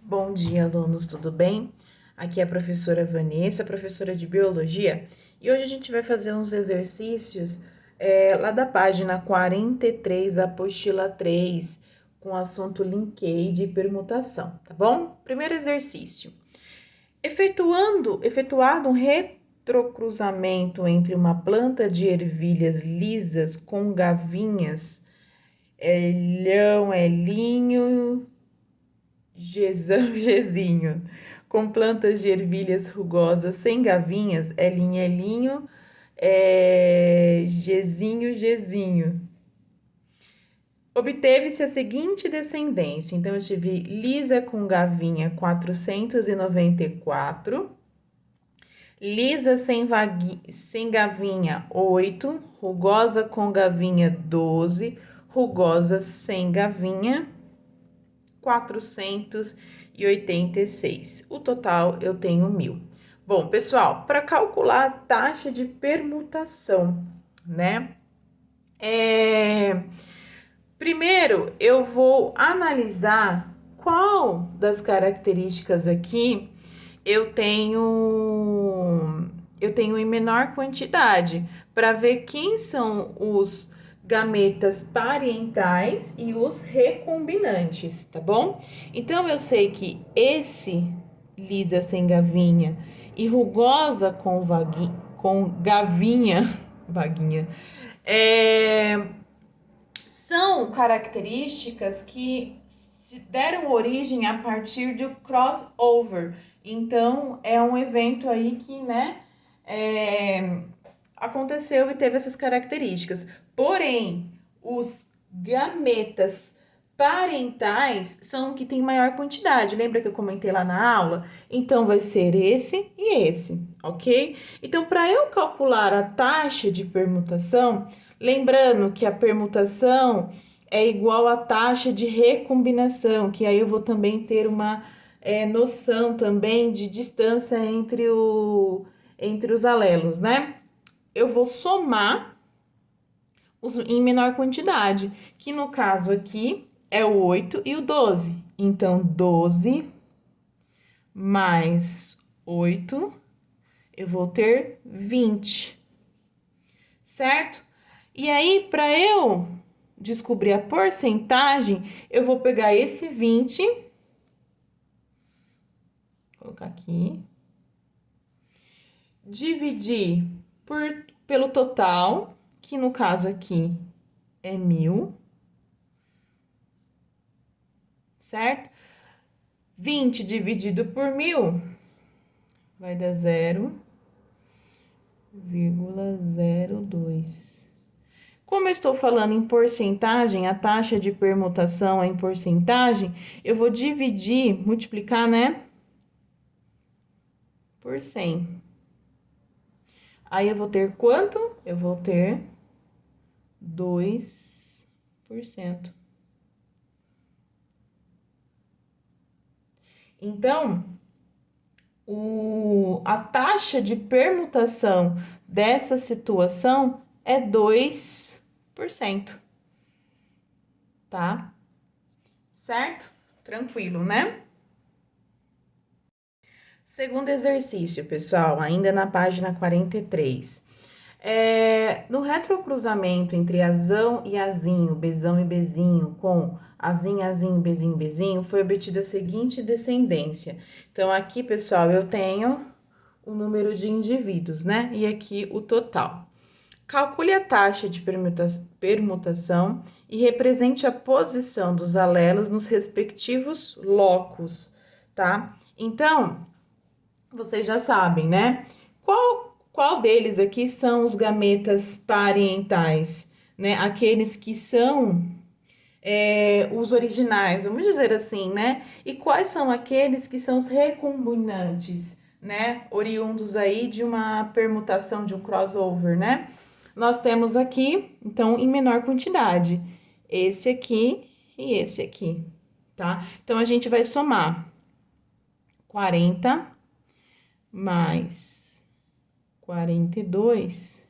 Bom dia, alunos, tudo bem? Aqui é a professora Vanessa, professora de Biologia, e hoje a gente vai fazer uns exercícios lá da página 43, apostila 3, com o assunto linkage e permutação, tá bom? Primeiro exercício. Efetuado um retrocruzamento entre uma planta de ervilhas lisas com gavinhas, elhão, elinho, Gezão, gezinho, com plantas de ervilhas rugosas sem gavinhas, elinho, elinho, gezinho, gezinho. Obteve-se a seguinte descendência. Então, eu tive lisa com gavinha 494, lisa sem gavinha 8, rugosa com gavinha 12, rugosa sem gavinha 486. O total eu tenho 1.000. Bom, pessoal, para calcular a taxa de permutação, né? Primeiro eu vou analisar qual das características aqui eu tenho em menor quantidade, para ver quem são os gametas parentais e os recombinantes, tá bom? Então, eu sei que esse lisa sem gavinha e rugosa com gavinha, vaguinha, são características que se deram origem a partir do crossover. Então, é um evento aí que, né, aconteceu e teve essas características. Porém, os gametas parentais são o que tem maior quantidade. Lembra que eu comentei lá na aula? Então, vai ser esse e esse, ok? Então, para eu calcular a taxa de permutação, lembrando que a permutação é igual à taxa de recombinação, que aí eu vou também ter uma noção também de distância entre os alelos, né? Eu vou somar em menor quantidade, que no caso aqui é o 8 e o 12. Então, 12 mais 8, eu vou ter 20, certo? E aí, para eu descobrir a porcentagem, eu vou pegar esse 20, colocar aqui, dividir pelo total, que no caso aqui é 1.000, certo? 20 dividido por 1.000 vai dar 0,02. Como eu estou falando em porcentagem, a taxa de permutação é em porcentagem, eu vou dividir, multiplicar, né, por 100. Aí eu vou ter quanto? Eu vou ter 2%. Então, a taxa de permutação dessa situação é 2%, tá? Certo? Tranquilo, né? Segundo exercício, pessoal, ainda na página 43. No retrocruzamento entre azão e azinho, bezão e bezinho, com azinho, azinho, bezinho, bezinho, foi obtida a seguinte descendência. Então, aqui, pessoal, eu tenho o número de indivíduos, né? E aqui o total. Calcule a taxa de permutação e represente a posição dos alelos nos respectivos locos, tá? Então, vocês já sabem, né? Qual deles aqui são os gametas parentais, né? Aqueles que são os originais, vamos dizer assim, né? E quais são aqueles que são os recombinantes, né? Oriundos aí de uma permutação, de um crossover, né? Nós temos aqui, então, em menor quantidade, esse aqui e esse aqui, tá? Então, a gente vai somar 40 mais 42,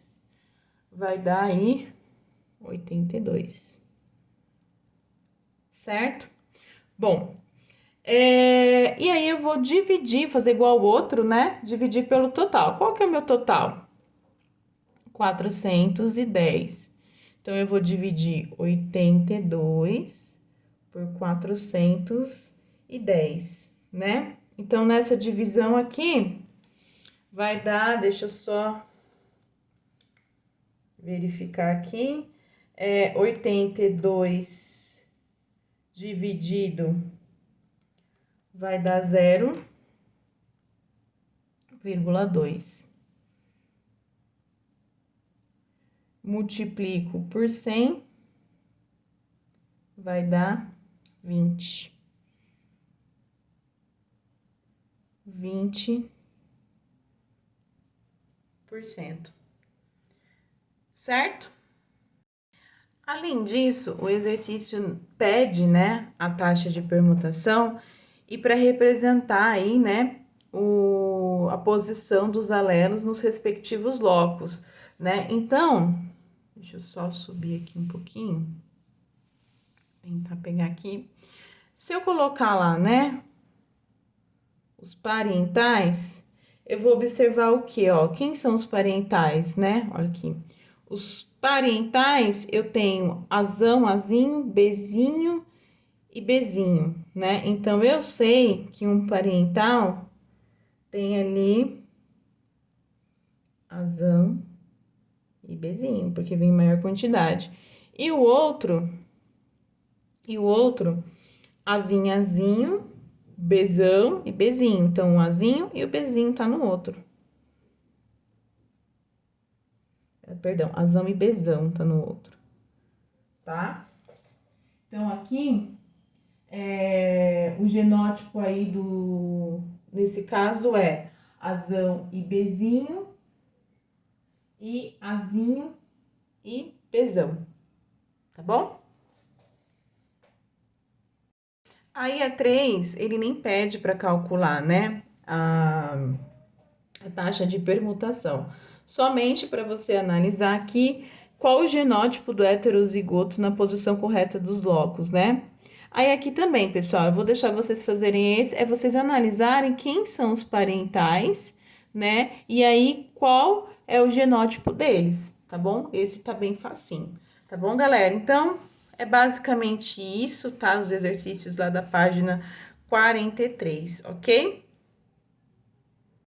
vai dar aí 82, certo? Bom, E aí, eu vou dividir, fazer igual o outro, né? Dividir pelo total. Qual que é o meu total? 410. Então, eu vou dividir 82 por 410, né? Então, nessa divisão aqui, vai dar, deixa eu só verificar aqui, 82 dividido vai dar 0,2. Multiplico por 100, vai dar 20. 20%. Certo? Além disso, o exercício pede, né, a taxa de permutação e para representar aí, né, a posição dos alelos nos respectivos locos, né? Então, deixa eu só subir aqui um pouquinho, tentar pegar aqui. Se eu colocar lá, né, os parentais, eu vou observar o que, ó? Quem são os parentais, né? Olha aqui. Os parentais, eu tenho azão, azinho, bezinho e bezinho, né? Então, eu sei que um parental tem ali azão e bezinho, porque vem maior quantidade. E o outro, azinho, azinho, bezão e bezinho. Então, o azinho e o bezinho tá no outro. Perdão, azão e bezão tá no outro, tá? Então, aqui, o genótipo aí nesse caso é azão e bezinho, e azinho e bezão, tá bom? Aí, a 3, ele nem pede para calcular, né, a taxa de permutação. Somente para você analisar aqui qual o genótipo do heterozigoto na posição correta dos locos, né? Aí aqui também, pessoal, eu vou deixar vocês fazerem vocês analisarem quem são os parentais, né? E aí qual é o genótipo deles, tá bom? Esse tá bem facinho, tá bom, galera? Então, é basicamente isso, tá? Os exercícios lá da página 43, ok?